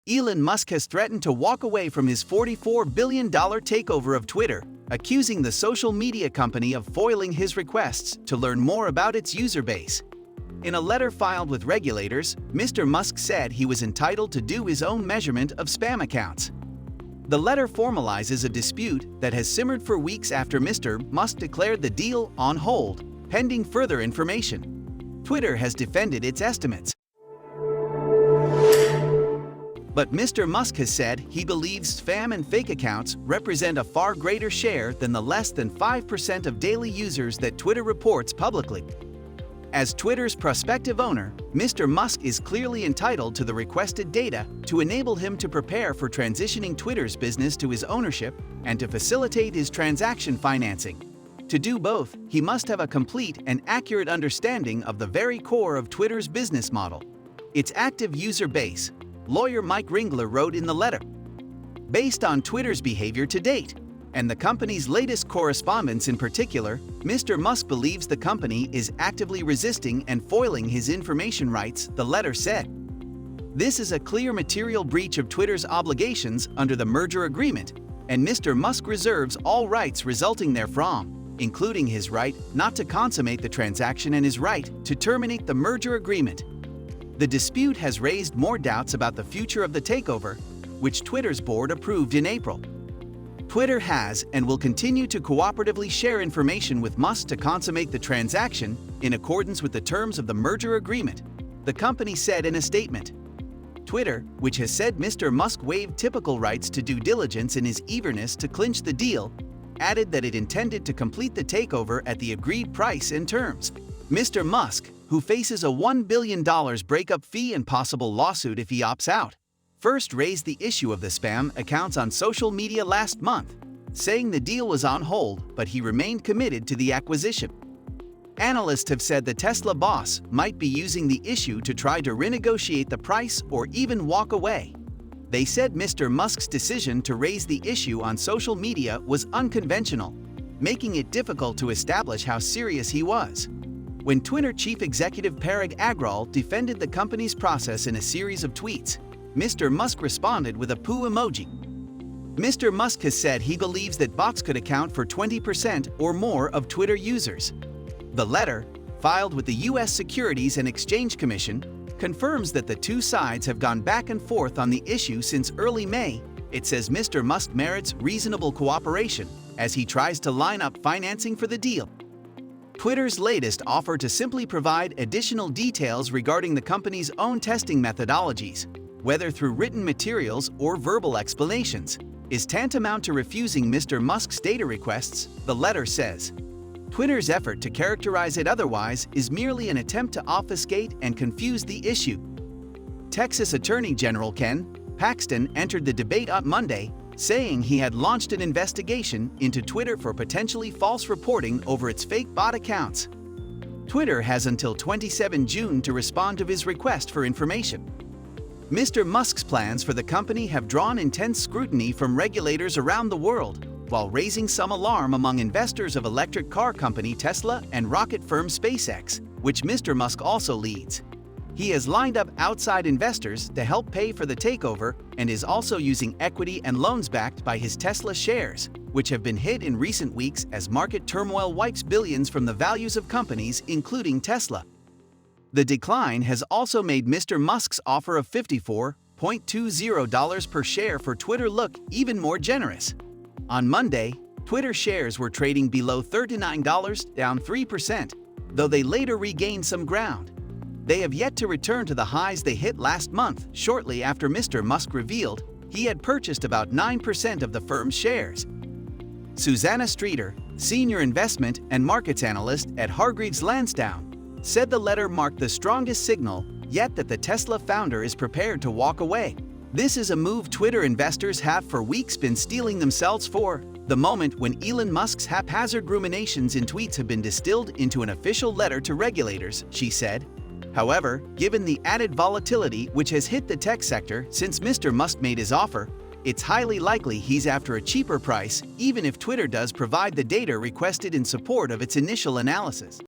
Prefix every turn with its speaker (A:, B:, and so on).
A: Elon Musk has threatened to walk away from his $44 billion takeover of Twitter, accusing the social media company of foiling his requests to learn more about its user base. In a letter filed with regulators, Mr. Musk said he was entitled to do his own measurement of spam accounts. The letter formalizes a dispute that has simmered for weeks after Mr. Musk declared the deal on hold, pending further information. Twitter has defended its estimates. But Mr. Musk has said he believes spam and fake accounts represent a far greater share than the less than 5% of daily users that Twitter reports publicly. As Twitter's prospective owner, Mr. Musk is clearly entitled to the requested data to enable him to prepare for transitioning Twitter's business to his ownership and to facilitate his transaction financing. To do both, he must have a complete and accurate understanding of the very core of Twitter's business model, its active user base. Lawyer Mike Ringler wrote in the letter. Based on Twitter's behavior to date, and the company's latest correspondence in particular, Mr. Musk believes the company is actively resisting and foiling his information rights, the letter said. This is a clear material breach of Twitter's obligations under the merger agreement, and Mr. Musk reserves all rights resulting therefrom, including his right not to consummate the transaction and his right to terminate the merger agreement. The dispute has raised more doubts about the future of the takeover, which Twitter's board approved in April. Twitter has and will continue to cooperatively share information with Musk to consummate the transaction in accordance with the terms of the merger agreement, the company said in a statement. Twitter, which has said Mr. Musk waived typical rights to due diligence in his eagerness to clinch the deal, added that it intended to complete the takeover at the agreed price and terms. Mr. Musk, who faces a $1 billion breakup fee and possible lawsuit if he opts out, first raised the issue of the spam accounts on social media last month, saying the deal was on hold but he remained committed to the acquisition. Analysts have said the Tesla boss might be using the issue to try to renegotiate the price or even walk away. They said Mr. Musk's decision to raise the issue on social media was unconventional, making it difficult to establish how serious he was. When Twitter chief executive Parag Agrawal defended the company's process in a series of tweets, Mr. Musk responded with a poo emoji. Mr. Musk has said he believes that bots could account for 20% or more of Twitter users. The letter, filed with the U.S. Securities and Exchange Commission, confirms that the two sides have gone back and forth on the issue since early May. It says Mr. Musk merits reasonable cooperation as he tries to line up financing for the deal. Twitter's latest offer to simply provide additional details regarding the company's own testing methodologies, whether through written materials or verbal explanations, is tantamount to refusing Mr. Musk's data requests, the letter says. Twitter's effort to characterize it otherwise is merely an attempt to obfuscate and confuse the issue. Texas Attorney General Ken Paxton entered the debate on Monday, saying he had launched an investigation into Twitter for potentially false reporting over its fake bot accounts. Twitter has until 27 June to respond to his request for information. Mr. Musk's plans for the company have drawn intense scrutiny from regulators around the world, while raising some alarm among investors of electric car company Tesla and rocket firm SpaceX, which Mr. Musk also leads. He has lined up outside investors to help pay for the takeover and is also using equity and loans backed by his Tesla shares, which have been hit in recent weeks as market turmoil wipes billions from the values of companies, including Tesla. The decline has also made Mr. Musk's offer of $54.20 per share for Twitter look even more generous. On Monday, Twitter shares were trading below $39, down 3%, though they later regained some ground. They have yet to return to the highs they hit last month, shortly after Mr. Musk revealed he had purchased about 9% of the firm's shares. Susanna Streeter, senior investment and markets analyst at Hargreaves Lansdown, said the letter marked the strongest signal yet that the Tesla founder is prepared to walk away. This is a move Twitter investors have for weeks been steeling themselves for, the moment when Elon Musk's haphazard ruminations in tweets have been distilled into an official letter to regulators, she said. However, given the added volatility which has hit the tech sector since Mr. Musk made his offer, it's highly likely he's after a cheaper price, even if Twitter does provide the data requested in support of its initial analysis.